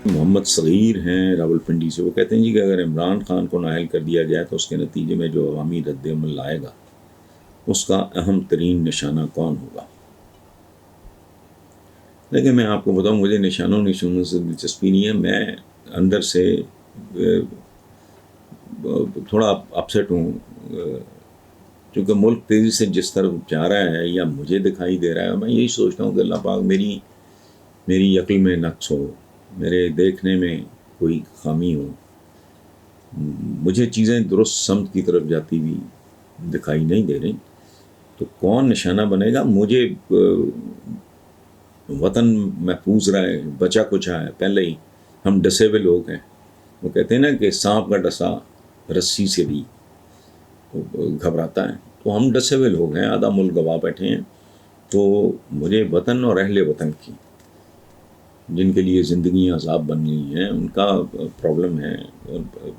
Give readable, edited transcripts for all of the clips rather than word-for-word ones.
محمد صغیر ہیں راولپنڈی سے، وہ کہتے ہیں جی کہ اگر عمران خان کو نااہل کر دیا جائے تو اس کے نتیجے میں جو عوامی رد عمل آئے گا اس کا اہم ترین نشانہ کون ہوگا؟ لیکن میں آپ کو بتاؤں، مجھے نشانوں سے دلچسپی نہیں ہے. میں اندر سے تھوڑا اپسیٹ ہوں، چونکہ ملک تیزی سے جس طرف جا رہا ہے یا مجھے دکھائی دے رہا ہے، میں یہی سوچتا ہوں کہ اللہ پاک میری عقل میں نقص ہو، میرے دیکھنے میں کوئی خامی ہو، مجھے چیزیں درست سمت کی طرف جاتی ہوئی دکھائی نہیں دے رہی. تو کون نشانہ بنے گا؟ مجھے وطن محفوظ رہے، بچا کچھا ہے، پہلے ہی ہم ڈسے ہوئے لوگ ہیں. وہ کہتے ہیں نا کہ سانپ کا ڈسا رسی سے بھی گھبراتا ہے، تو ہم ڈسے ہوئے لوگ ہیں، آدھا ملک گوا بیٹھے ہیں. تو مجھے وطن اور اہل وطن کی، جن کے لیے زندگیاں عذاب بن گئی ہیں، ان کا پرابلم ہے.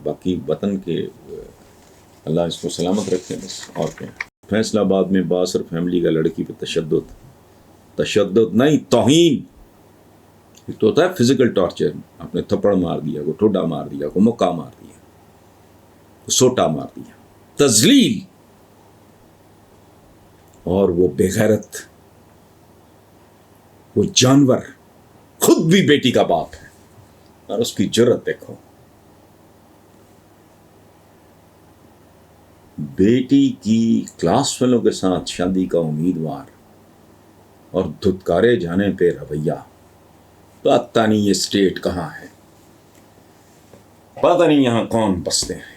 باقی وطن کے اللہ اس کو سلامت رکھے بس، اور کیا. فیصلہ آباد میں باصر فیملی کا لڑکی پہ تشدد نہیں، توہین. ایک تو ہوتا ہے فزیکل ٹارچر، آپ نے تھپڑ مار دیا، کو ٹھوڈا مار دیا، کو مکہ مار دیا، کو سوٹا مار دیا. تذلیل. اور وہ بے غیرت، وہ جانور، خود بھی بیٹی کا باپ ہے، اور اس کی جرت دیکھو. بیٹی کی کلاس فیلو کے ساتھ شادی کا امیدوار اور دھتکارے جانے پہ رویہ. پتہ نہیں یہ اسٹیٹ کہاں ہے، پتہ نہیں یہاں کون بستے ہیں.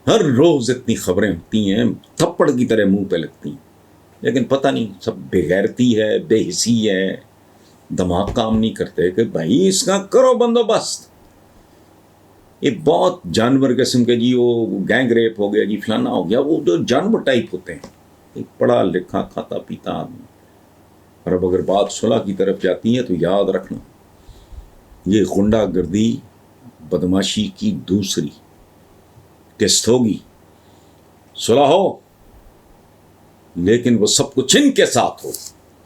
ہر روز اتنی خبریں ہوتی ہیں، تھپڑ کی طرح منہ پہ لگتی ہیں، لیکن پتہ نہیں سب بے غیرتی ہے، بے حسی ہے، دماغ کام نہیں کرتے کہ بھائی اس کا کرو بندوبست. یہ بہت جانور قسم کے جی، وہ گینگ ریپ ہو گیا جی، فلانا ہو گیا، وہ جو جانور ٹائپ ہوتے ہیں. ایک پڑھا لکھا کھاتا پیتا آدمی، اور اب اگر بات صلح کی طرف جاتی ہے تو یاد رکھنا یہ غنڈہ گردی بدماشی کی دوسری قسط ہوگی. صلح ہو لیکن وہ سب کچھ ان کے ساتھ ہو،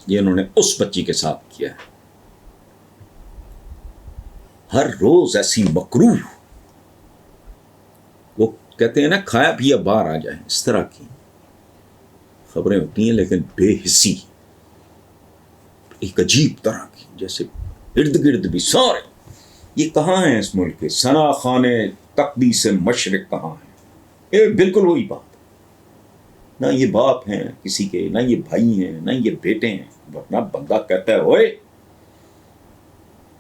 یہ انہوں نے اس بچی کے ساتھ کیا ہے. ہر روز ایسی مکروہ، وہ کہتے ہیں نا کھایا پیا باہر آ جائے، اس طرح کی خبریں ہوتی ہیں، لیکن بے حسی ایک عجیب طرح کی، جیسے ارد گرد بھی سارے. یہ کہاں ہیں اس ملک کے ثنا خانے تقدیس مشرق کہاں ہیں؟ یہ بالکل وہی بات. نہ یہ باپ ہیں کسی کے، نہ یہ بھائی ہیں، نہ یہ بیٹے ہیں. ورنہ بندہ کہتا ہے ہوئے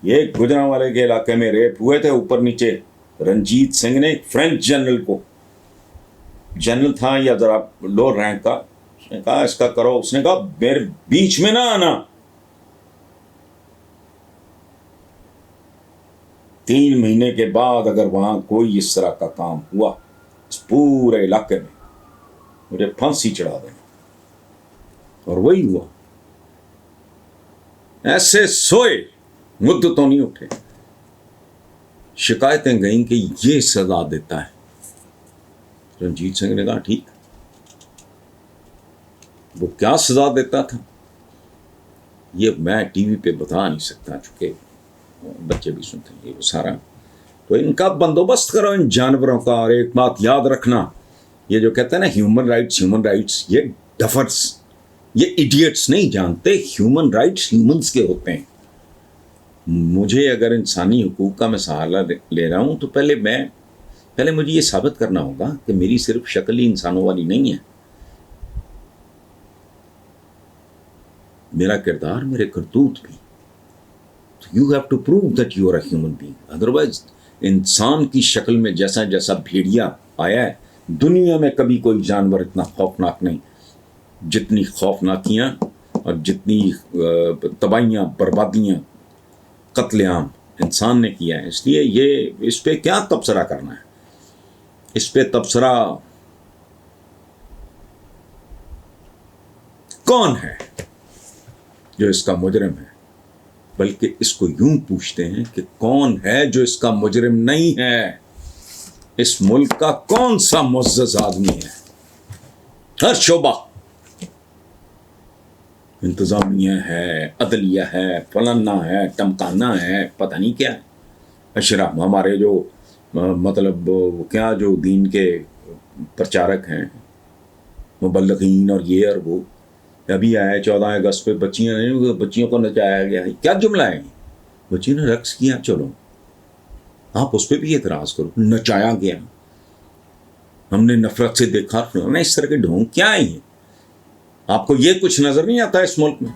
یہ گجرانوالے کے علاقے میں ریپ ہوئے تھے، اوپر نیچے. رنجیت سنگھ نے فرینچ جنرل کو، جنرل تھا یا ذرا لو رینک کا، اس نے کہا اس کا کرو. اس نے کہا میرے بیچ میں نہ آنا. 3 مہینے کے بعد اگر وہاں کوئی اس طرح کا کام ہوا اس پورے علاقے میں، مجھے پھانسی چڑھا دینا. اور وہی ہوا. ایسے سوئے، مدتوں نہیں اٹھے. شکایتیں گئیں کہ یہ سزا دیتا ہے. رنجیت سنگھ نے کہا ٹھیک. وہ کیا سزا دیتا تھا یہ میں ٹی وی پہ بتا نہیں سکتا، چونکہ بچے بھی سنتے ہیں. یہ سارا تو ان کا بندوبست کرو ان جانوروں کا. اور ایک بات یاد رکھنا، یہ جو کہتے ہیں نا ہیومن رائٹس، یہ ڈفرس، یہ ایڈیٹس نہیں جانتے ہیومن رائٹس ہیومنس کے ہوتے ہیں. مجھے اگر انسانی حقوق کا میں سہارا لے رہا ہوں تو پہلے مجھے یہ ثابت کرنا ہوگا کہ میری صرف شکل ہی انسانوں والی نہیں ہے، میرا کردار، میرے کرتوت بھی. You have to prove that you are a human being. Otherwise انسان کی شکل میں جیسا جیسا بھیڑیا آیا ہے، دنیا میں کبھی کوئی جانور اتنا خوفناک نہیں جتنی خوفناکیاں اور جتنی تباہیاں، بربادیاں، قتل عام انسان نے کیا ہے. اس لیے یہ اس پہ کیا تبصرہ کرنا ہے؟ اس پہ تبصرہ کون ہے جو اس کا مجرم ہے؟ بلکہ اس کو یوں پوچھتے ہیں کہ کون ہے جو اس کا مجرم نہیں ہے؟ اس ملک کا کون سا معزز آدمی ہے؟ ہر شعبہ، انتظامیہ ہے، عدلیہ ہے، فلانا ہے، ٹمکانا ہے، پتہ نہیں کیا ہے. اشرام ہمارے جو مطلب کیا جو دین کے پرچارک ہیں، مبلغین اور یہ اور وہ، ابھی آیا 14 اگست پہ بچیوں کو نچایا گیا ہے، کیا جملہ ہے؟ بچی نے رقص کیا، چلو آپ اس پہ بھی اعتراض کرو، نچایا گیا، ہم نے نفرت سے دیکھا، اس طرح کے ڈھونگ کیا ہیں؟ آپ کو یہ کچھ نظر نہیں آتا اس ملک میں؟